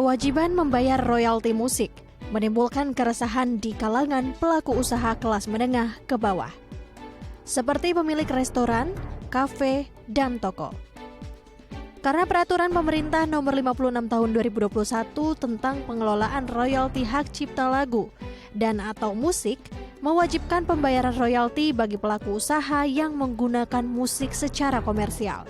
Kewajiban membayar royalti musik menimbulkan keresahan di kalangan pelaku usaha kelas menengah ke bawah, seperti pemilik restoran, kafe, dan toko. Karena peraturan pemerintah nomor 56 tahun 2021 tentang pengelolaan royalti hak cipta lagu dan atau musik mewajibkan pembayaran royalti bagi pelaku usaha yang menggunakan musik secara komersial.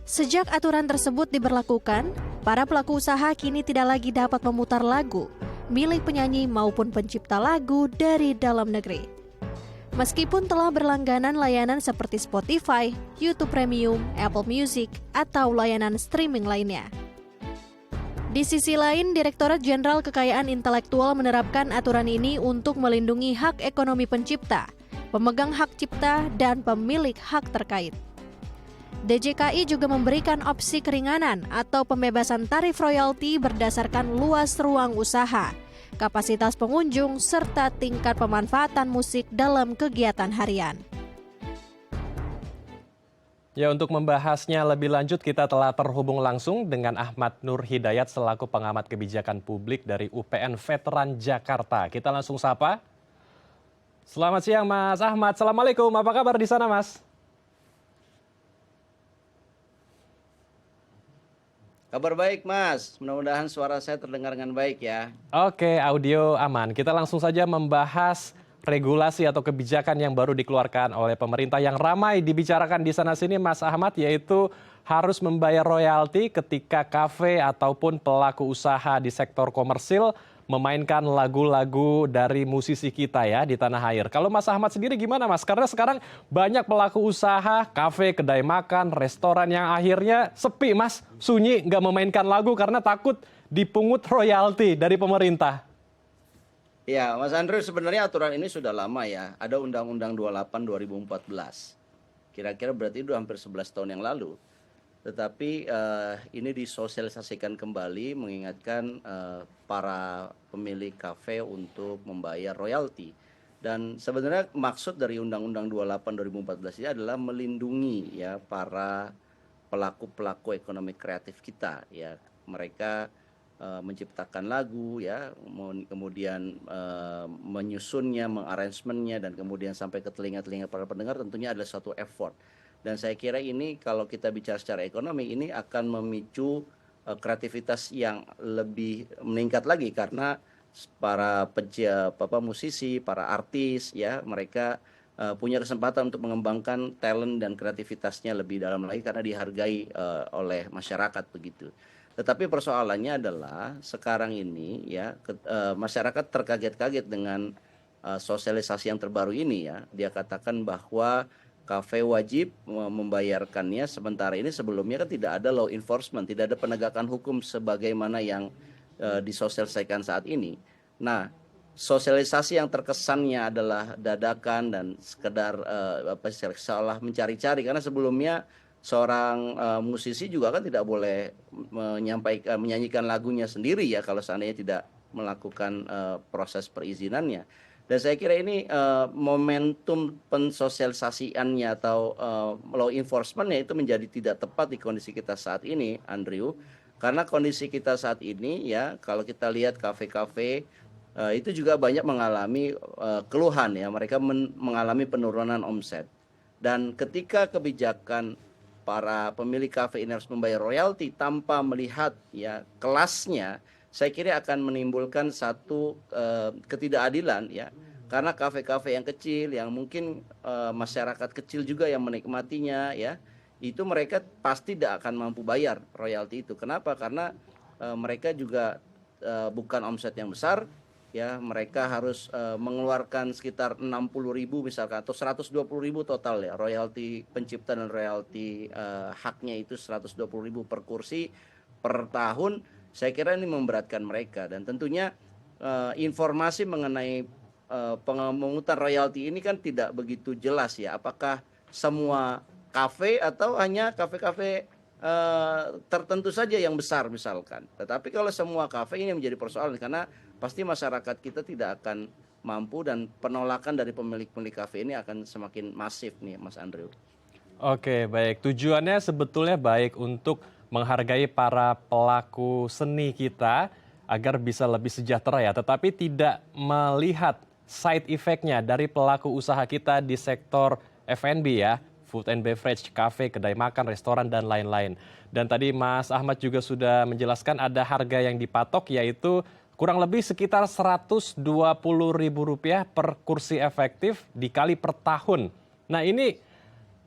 Sejak aturan tersebut diberlakukan, para pelaku usaha kini tidak lagi dapat memutar lagu milik penyanyi maupun pencipta lagu dari dalam negeri. Meskipun telah berlangganan layanan seperti Spotify, YouTube Premium, Apple Music, atau layanan streaming lainnya. Di sisi lain, Direktorat Jenderal Kekayaan Intelektual menerapkan aturan ini untuk melindungi hak ekonomi pencipta, pemegang hak cipta, dan pemilik hak terkait. DJKI juga memberikan opsi keringanan atau pembebasan tarif royalti berdasarkan luas ruang usaha, kapasitas pengunjung, serta tingkat pemanfaatan musik dalam kegiatan harian. Ya, untuk membahasnya lebih lanjut kita telah terhubung langsung dengan Ahmad Nur Hidayat selaku pengamat kebijakan publik dari UPN Veteran Jakarta. Kita langsung sapa. Selamat siang Mas Ahmad. Assalamualaikum. Apa kabar di sana Mas? Kabar baik Mas, mudah-mudahan suara saya terdengar dengan baik ya. Oke, audio aman. Kita langsung saja membahas regulasi atau kebijakan yang baru dikeluarkan oleh pemerintah yang ramai dibicarakan di sana-sini Mas Ahmad, yaitu harus membayar royalti ketika kafe ataupun pelaku usaha di sektor komersil memainkan lagu-lagu dari musisi kita ya di tanah air. Kalau Mas Ahmad sendiri gimana Mas? Karena sekarang banyak pelaku usaha, kafe, kedai makan, restoran yang akhirnya sepi Mas, sunyi, nggak memainkan lagu karena takut dipungut royalti dari pemerintah. Ya Mas Andrew, sebenarnya aturan ini sudah lama ya, ada Undang-Undang 28 2014. Kira-kira berarti itu hampir 11 tahun yang lalu. Tetapi ini disosialisasikan kembali mengingatkan para pemilik kafe untuk membayar royalti. Dan sebenarnya maksud dari Undang-Undang 28 2014 ini adalah melindungi ya para pelaku-pelaku ekonomi kreatif kita ya. Mereka menciptakan lagu ya, kemudian menyusunnya, mengaransemennya, dan kemudian sampai ke telinga-telinga para pendengar tentunya adalah suatu effort. Dan saya kira ini kalau kita bicara secara ekonomi ini akan memicu kreativitas yang lebih meningkat lagi karena para musisi, para artis ya mereka punya kesempatan untuk mengembangkan talent dan kreativitasnya lebih dalam lagi karena dihargai oleh masyarakat begitu. Tetapi persoalannya adalah sekarang ini ya masyarakat terkaget-kaget dengan sosialisasi yang terbaru ini ya. Dia katakan bahwa kafe wajib membayarkannya, sementara ini sebelumnya kan tidak ada law enforcement, tidak ada penegakan hukum sebagaimana yang disosialisasikan saat ini. Nah, sosialisasi yang terkesannya adalah dadakan dan sekedar seolah mencari-cari, karena sebelumnya seorang musisi juga kan tidak boleh menyanyikan lagunya sendiri ya kalau seandainya tidak melakukan proses perizinannya. Dan saya kira ini momentum pensosialisasiannya atau law enforcementnya itu menjadi tidak tepat di kondisi kita saat ini, Andrew. Karena kondisi kita saat ini ya, kalau kita lihat kafe-kafe itu juga banyak mengalami keluhan ya, mereka mengalami penurunan omset. Dan ketika kebijakan para pemilik kafe ini harus membayar royalti tanpa melihat ya kelasnya, saya kira akan menimbulkan satu ketidakadilan ya, karena kafe-kafe yang kecil yang mungkin masyarakat kecil juga yang menikmatinya ya, itu mereka pasti tidak akan mampu bayar royalti itu. Kenapa? Karena mereka juga bukan omset yang besar ya, mereka harus mengeluarkan sekitar 60.000 misalkan atau 120.000 total ya, royalti pencipta dan royalti haknya itu 120.000 per kursi per tahun. Saya kira ini memberatkan mereka, dan tentunya informasi mengenai pemungutan royalti ini kan tidak begitu jelas ya. Apakah semua kafe atau hanya kafe-kafe tertentu saja yang besar misalkan. Tetapi kalau semua kafe ini menjadi persoalan karena pasti masyarakat kita tidak akan mampu dan penolakan dari pemilik-pemilik kafe ini akan semakin masif nih Mas Andrew. Oke, baik. Tujuannya sebetulnya baik untuk menghargai para pelaku seni kita agar bisa lebih sejahtera ya, tetapi tidak melihat side effect-nya dari pelaku usaha kita di sektor F&B ya, food and beverage, cafe, kedai makan, restoran, dan lain-lain. Dan tadi Mas Ahmad juga sudah menjelaskan ada harga yang dipatok yaitu kurang lebih sekitar Rp120.000 per kursi efektif dikali per tahun. Nah ini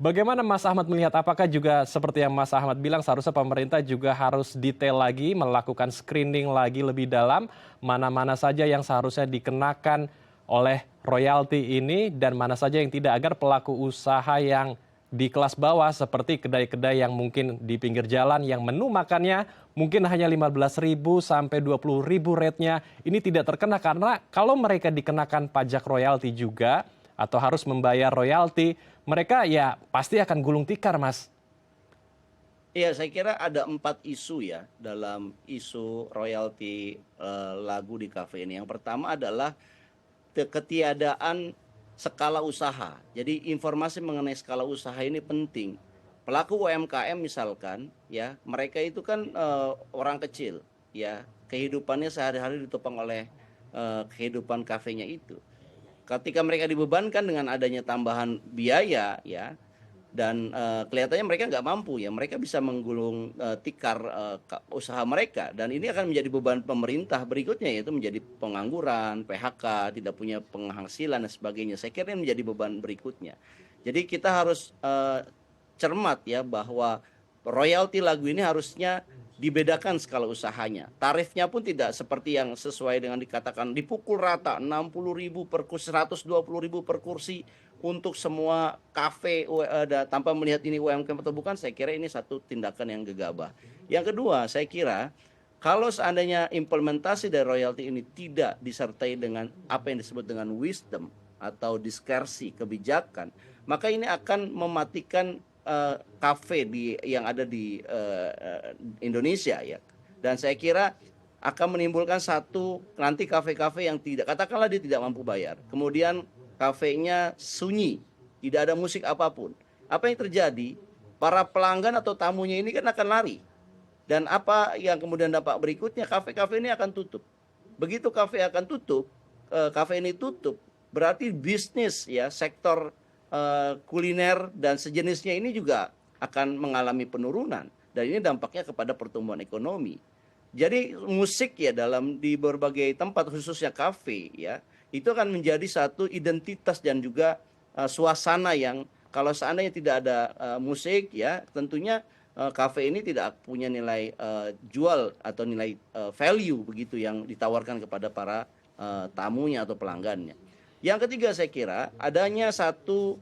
bagaimana Mas Ahmad melihat, apakah juga seperti yang Mas Ahmad bilang seharusnya pemerintah juga harus detail lagi, melakukan screening lagi lebih dalam, mana-mana saja yang seharusnya dikenakan oleh royalti ini dan mana saja yang tidak, agar pelaku usaha yang di kelas bawah seperti kedai-kedai yang mungkin di pinggir jalan yang menu makannya mungkin hanya 15.000 sampai 20.000 rate-nya ini tidak terkena, karena kalau mereka dikenakan pajak royalti juga atau harus membayar royalti, mereka ya pasti akan gulung tikar, Mas. Iya, saya kira ada 4 isu ya dalam isu royalti lagu di kafe ini. Yang pertama adalah ketiadaan skala usaha. Jadi informasi mengenai skala usaha ini penting. Pelaku UMKM misalkan, ya mereka itu kan orang kecil, ya kehidupannya sehari-hari ditopang oleh kehidupan kafenya itu. Ketika mereka dibebankan dengan adanya tambahan biaya, ya, dan kelihatannya mereka nggak mampu, ya mereka bisa menggulung tikar usaha mereka, dan ini akan menjadi beban pemerintah berikutnya, yaitu menjadi pengangguran, PHK, tidak punya penghasilan dan sebagainya. Saya kira ini menjadi beban berikutnya. Jadi kita harus cermat ya bahwa royalti lagu ini harusnya dibedakan skala usahanya. Tarifnya pun tidak seperti yang sesuai dengan dikatakan dipukul rata 60.000 per kursi, 120.000 per kursi untuk semua kafe tanpa melihat ini UMKM atau bukan. Saya kira ini satu tindakan yang gegabah. Yang kedua, saya kira kalau seandainya implementasi dari royalti ini tidak disertai dengan apa yang disebut dengan wisdom atau diskresi kebijakan, maka ini akan mematikan kafe yang ada di Indonesia ya. Dan saya kira akan menimbulkan nanti kafe-kafe yang tidak, katakanlah dia tidak mampu bayar, kemudian kafenya sunyi, tidak ada musik apapun. Apa yang terjadi? Para pelanggan atau tamunya ini kan akan lari. Dan apa yang kemudian dampak berikutnya? Kafe-kafe ini akan tutup. Begitu kafe akan tutup, kafe ini tutup, berarti bisnis ya, sektor kuliner dan sejenisnya ini juga akan mengalami penurunan, dan ini dampaknya kepada pertumbuhan ekonomi. Jadi musik ya di berbagai tempat khususnya kafe ya, itu akan menjadi satu identitas dan juga suasana yang kalau seandainya tidak ada musik ya, tentunya kafe ini tidak punya nilai jual atau nilai value begitu yang ditawarkan kepada para tamunya atau pelanggannya. Yang ketiga, saya kira adanya satu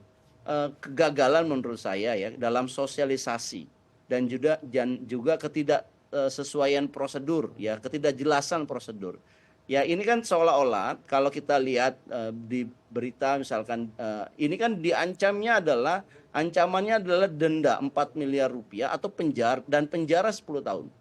kegagalan menurut saya ya dalam sosialisasi dan juga ketidaksesuaian prosedur ya, ketidakjelasan prosedur. Ya ini kan seolah-olah kalau kita lihat di berita misalkan ini kan ancamannya adalah denda 4 miliar rupiah atau penjara 10 tahun.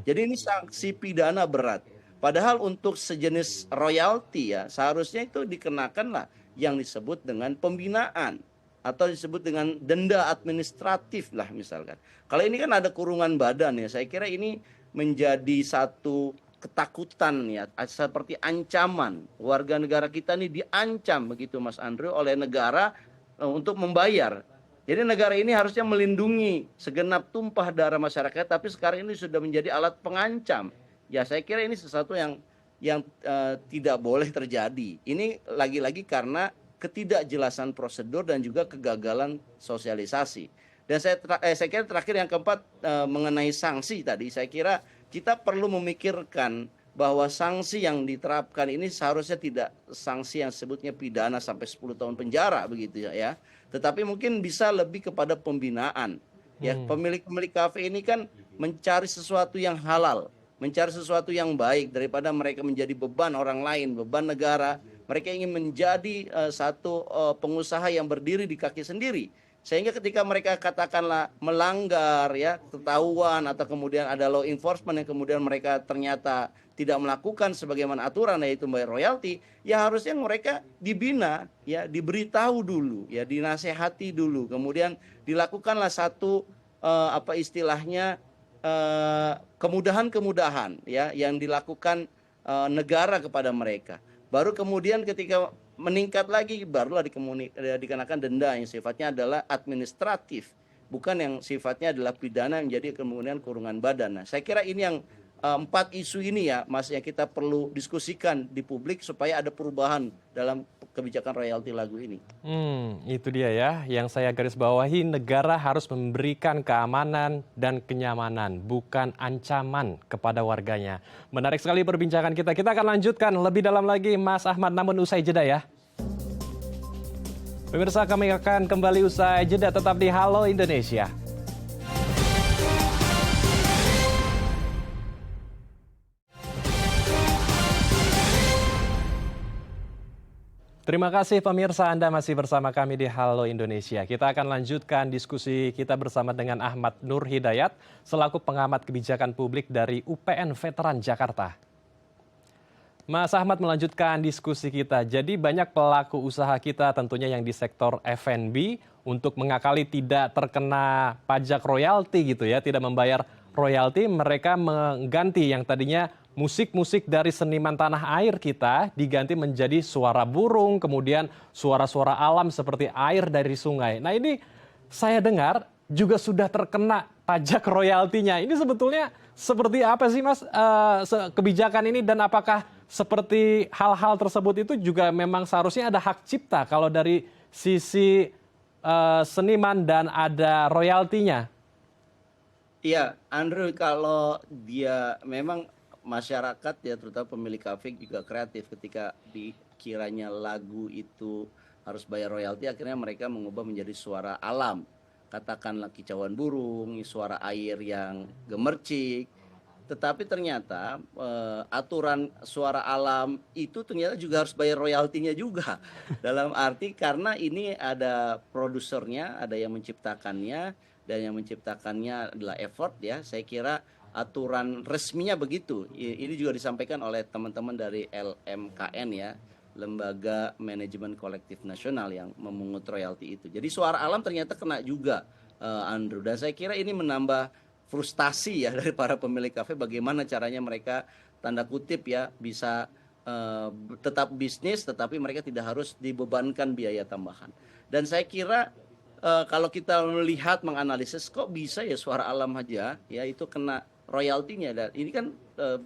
Jadi ini sanksi pidana berat. Padahal untuk sejenis royalti ya seharusnya itu dikenakanlah yang disebut dengan pembinaan atau disebut dengan denda administratif lah misalkan. Kalau ini kan ada kurungan badan ya, saya kira ini menjadi satu ketakutan ya, seperti ancaman. Warga negara kita ini diancam begitu Mas Andrew oleh negara untuk membayar. Jadi negara ini harusnya melindungi segenap tumpah darah masyarakat, tapi sekarang ini sudah menjadi alat pengancam. Ya saya kira ini sesuatu yang tidak boleh terjadi. Ini lagi-lagi karena ketidakjelasan prosedur dan juga kegagalan sosialisasi. Dan saya kira terakhir yang keempat mengenai sanksi tadi, saya kira kita perlu memikirkan bahwa sanksi yang diterapkan ini seharusnya tidak sanksi yang sebutnya pidana sampai 10 tahun penjara begitu ya. Tetapi mungkin bisa lebih kepada pembinaan. Ya, pemilik kafe ini kan mencari sesuatu yang halal, mencari sesuatu yang baik daripada mereka menjadi beban orang lain, beban negara. Mereka ingin menjadi satu pengusaha yang berdiri di kaki sendiri. Sehingga ketika mereka katakanlah melanggar ya, ketahuan atau kemudian ada law enforcement yang kemudian mereka ternyata tidak melakukan sebagaimana aturan yaitu bayar royalti, ya harusnya mereka dibina ya, diberitahu dulu ya, dinasehati dulu, kemudian dilakukanlah satu istilahnya kemudahan-kemudahan ya yang dilakukan negara kepada mereka. Baru kemudian ketika meningkat lagi barulah dikenakan denda yang sifatnya adalah administratif, bukan yang sifatnya adalah pidana yang jadi kemudian kurungan badan. Nah, saya kira ini yang 4 isu ini ya, Mas, yang kita perlu diskusikan di publik supaya ada perubahan dalam kebijakan royalti lagu ini. Itu dia ya, yang saya garis bawahi, negara harus memberikan keamanan dan kenyamanan, bukan ancaman kepada warganya. Menarik sekali perbincangan kita. Kita akan lanjutkan lebih dalam lagi, Mas Ahmad, namun usai jeda ya. Pemirsa, kami akan kembali usai jeda, tetap di Halo Indonesia. Terima kasih pemirsa, Anda masih bersama kami di Halo Indonesia. Kita akan lanjutkan diskusi kita bersama dengan Ahmad Nur Hidayat selaku pengamat kebijakan publik dari UPN Veteran Jakarta. Mas Ahmad melanjutkan diskusi kita. Jadi banyak pelaku usaha kita tentunya yang di sektor F&B untuk mengakali tidak terkena pajak royalti gitu ya, tidak membayar royalti, mereka mengganti yang tadinya musik-musik dari seniman tanah air kita diganti menjadi suara burung, kemudian suara-suara alam seperti air dari sungai. Nah ini saya dengar juga sudah terkena pajak royaltinya. Ini sebetulnya seperti apa sih Mas kebijakan ini, dan apakah seperti hal-hal tersebut itu juga memang seharusnya ada hak cipta kalau dari sisi seniman dan ada royaltinya? Iya, Andrew, kalau dia memang masyarakat ya, terutama pemilik kafe juga kreatif ketika dikiranya lagu itu harus bayar royalti, akhirnya mereka mengubah menjadi suara alam. Katakanlah kicauan burung, suara air yang gemercik. Tetapi ternyata aturan suara alam itu ternyata juga harus bayar royaltinya juga. Dalam arti karena ini ada produsernya, ada yang menciptakannya, dan yang menciptakannya adalah effort ya. Saya kira aturan resminya begitu. Ini juga disampaikan oleh teman-teman dari LMKN ya, Lembaga Manajemen Kolektif Nasional, yang memungut royalti itu. Jadi suara alam ternyata kena juga, Andrew. Dan saya kira ini menambah frustasi ya dari para pemilik kafe, bagaimana caranya mereka tanda kutip ya bisa tetap bisnis tetapi mereka tidak harus dibebankan biaya tambahan. Dan saya kira kalau kita melihat menganalisis kok bisa ya suara alam aja ya itu kena royaltinya, dan ini kan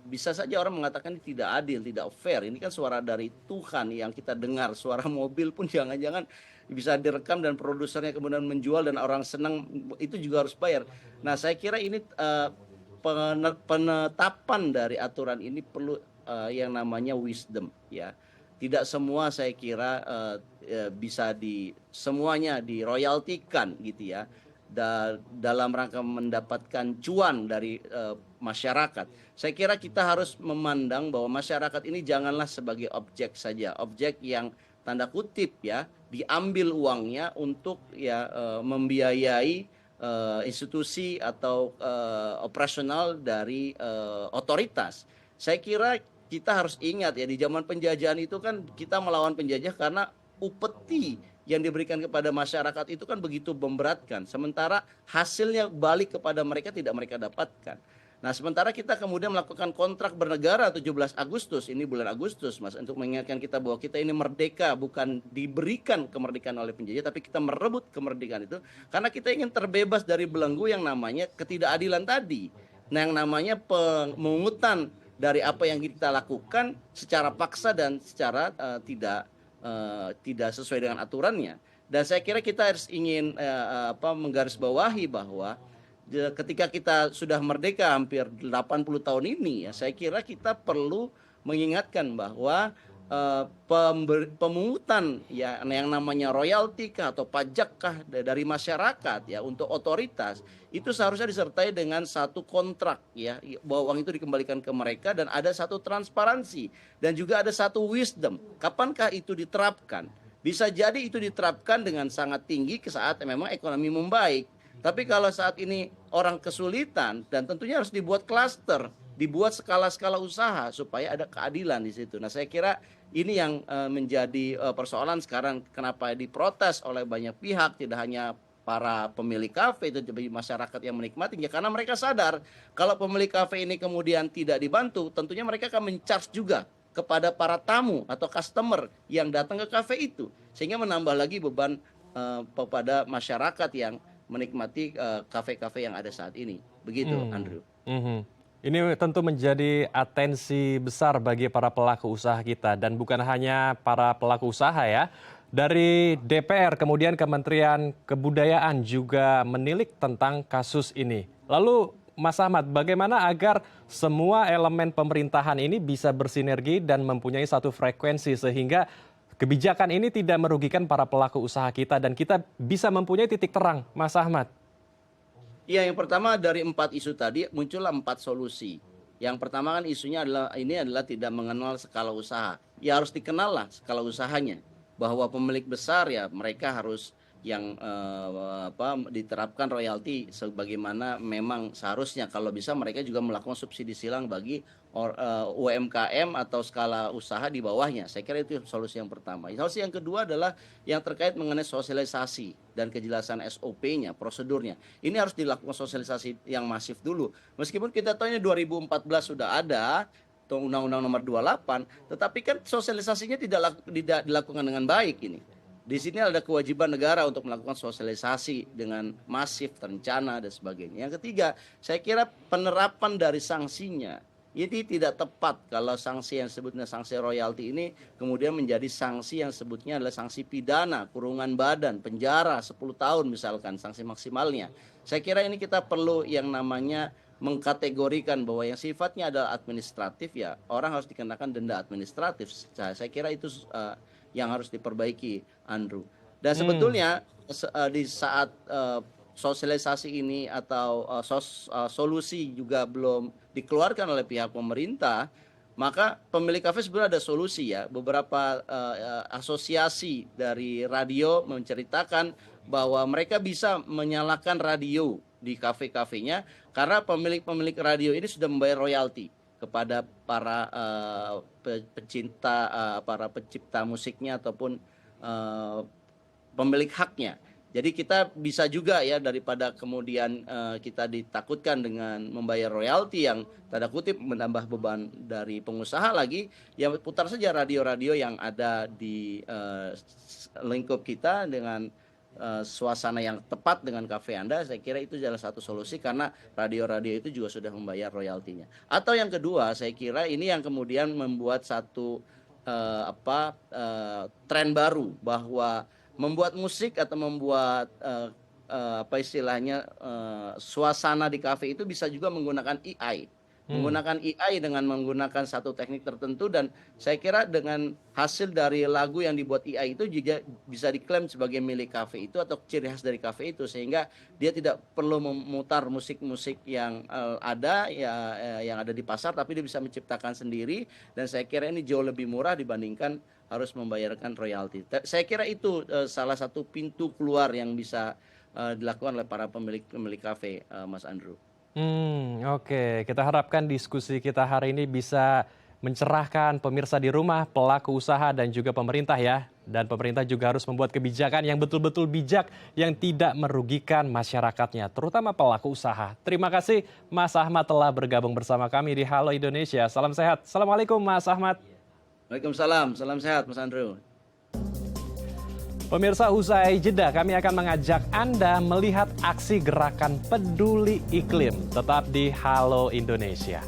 bisa saja orang mengatakan ini tidak adil, tidak fair. Ini kan suara dari Tuhan yang kita dengar, suara mobil pun jangan-jangan bisa direkam dan produsernya kemudian menjual dan orang senang, itu juga harus bayar. Nah, saya kira ini penetapan dari aturan ini perlu yang namanya wisdom ya. Tidak semua saya kira bisa semuanya diroyaltikan gitu ya. Dalam rangka mendapatkan cuan dari masyarakat. Saya kira kita harus memandang bahwa masyarakat ini janganlah sebagai objek saja, objek yang tanda kutip ya diambil uangnya untuk ya membiayai institusi atau operasional dari otoritas. Saya kira kita harus ingat ya, di zaman penjajahan itu kan kita melawan penjajah karena upeti yang diberikan kepada masyarakat itu kan begitu memberatkan. Sementara hasilnya balik kepada mereka tidak mereka dapatkan. Nah, sementara kita kemudian melakukan kontrak bernegara 17 Agustus, ini bulan Agustus Mas, untuk mengingatkan kita bahwa kita ini merdeka, bukan diberikan kemerdekaan oleh penjajah, tapi kita merebut kemerdekaan itu karena kita ingin terbebas dari belenggu yang namanya ketidakadilan tadi. Nah, yang namanya pemungutan dari apa yang kita lakukan secara paksa dan secara tidak sesuai dengan aturannya. Dan saya kira kita harus ingin menggarisbawahi bahwa ketika kita sudah merdeka hampir 80 tahun ini ya, saya kira kita perlu mengingatkan bahwa pemungutan ya yang namanya royalti kah atau pajak kah dari masyarakat ya untuk otoritas itu seharusnya disertai dengan satu kontrak ya, bahwa uang itu dikembalikan ke mereka dan ada satu transparansi dan juga ada satu wisdom. Kapankah itu diterapkan? Bisa jadi itu diterapkan dengan sangat tinggi saat memang ekonomi membaik. Tapi kalau saat ini orang kesulitan, dan tentunya harus dibuat klaster, dibuat skala-skala usaha supaya ada keadilan di situ. Nah, saya kira ini yang menjadi persoalan sekarang, kenapa diprotes oleh banyak pihak, tidak hanya para pemilik kafe itu bagi masyarakat yang menikmatinya, karena mereka sadar kalau pemilik kafe ini kemudian tidak dibantu, tentunya mereka akan men-charge juga kepada para tamu atau customer yang datang ke kafe itu, sehingga menambah lagi beban kepada masyarakat yang menikmati kafe-kafe yang ada saat ini. Begitu, Andrew. Ini tentu menjadi atensi besar bagi para pelaku usaha kita, dan bukan hanya para pelaku usaha ya. Dari DPR, kemudian Kementerian Kebudayaan juga menilik tentang kasus ini. Lalu Mas Ahmad, bagaimana agar semua elemen pemerintahan ini bisa bersinergi dan mempunyai satu frekuensi sehingga kebijakan ini tidak merugikan para pelaku usaha kita dan kita bisa mempunyai titik terang, Mas Ahmad? Iya, yang pertama dari 4 isu tadi muncullah 4 solusi. Yang pertama kan isunya adalah tidak mengenal skala usaha. Ya harus dikenal lah skala usahanya. Bahwa pemilik besar ya mereka harus yang diterapkan royalti sebagaimana memang seharusnya. Kalau bisa mereka juga melakukan subsidi silang bagi UMKM atau skala usaha di bawahnya. Saya kira itu solusi yang pertama. Solusi yang kedua adalah yang terkait mengenai sosialisasi dan kejelasan SOP-nya, prosedurnya. Ini harus dilakukan sosialisasi yang masif dulu. Meskipun kita tahu ini 2014 sudah ada Undang-Undang Nomor 28, tetapi kan sosialisasinya tidak dilakukan dengan baik ini. Di sini ada kewajiban negara untuk melakukan sosialisasi dengan masif, terencana, dan sebagainya. Yang ketiga, saya kira penerapan dari sanksinya ini tidak tepat kalau sanksi yang sebutnya sanksi royalti ini kemudian menjadi sanksi yang sebutnya adalah sanksi pidana, kurungan badan, penjara 10 tahun misalkan, sanksi maksimalnya. Saya kira ini kita perlu yang namanya mengkategorikan bahwa yang sifatnya adalah administratif ya orang harus dikenakan denda administratif. Saya kira itu yang harus diperbaiki, Andrew. Dan sebetulnya di saat sosialisasi ini atau solusi juga belum dikeluarkan oleh pihak pemerintah, maka pemilik kafe sebenarnya ada solusi ya. Beberapa asosiasi dari radio menceritakan bahwa mereka bisa menyalakan radio di kafe-kafenya karena pemilik radio ini sudah membayar royalti kepada para pecinta, para pencipta musiknya ataupun pemilik haknya. Jadi kita bisa juga ya daripada kemudian kita ditakutkan dengan membayar royalti yang tanda kutip menambah beban dari pengusaha lagi, ya putar saja radio-radio yang ada di lingkup kita dengan suasana yang tepat dengan kafe Anda. Saya kira itu adalah satu solusi karena radio-radio itu juga sudah membayar royaltinya. Atau yang kedua, saya kira ini yang kemudian membuat satu tren baru bahwa membuat musik atau membuat suasana di kafe itu bisa juga menggunakan AI. Menggunakan AI dengan menggunakan satu teknik tertentu, dan saya kira dengan hasil dari lagu yang dibuat AI itu juga bisa diklaim sebagai milik kafe itu atau ciri khas dari kafe itu, sehingga dia tidak perlu memutar musik-musik yang ada yang ada di pasar, tapi dia bisa menciptakan sendiri, dan saya kira ini jauh lebih murah dibandingkan harus membayarkan royalti. Saya kira itu salah satu pintu keluar yang bisa dilakukan oleh para pemilik kafe, Mas Andrew. Oke, kita harapkan diskusi kita hari ini bisa mencerahkan pemirsa di rumah, pelaku usaha dan juga pemerintah ya. Dan pemerintah juga harus membuat kebijakan yang betul-betul bijak yang tidak merugikan masyarakatnya, terutama pelaku usaha. Terima kasih Mas Ahmad telah bergabung bersama kami di Halo Indonesia. Salam sehat. Assalamualaikum Mas Ahmad. Waalaikumsalam, salam sehat Mas Andrew. Pemirsa, usai jeda kami akan mengajak Anda melihat aksi gerakan peduli iklim. Tetap di Halo Indonesia.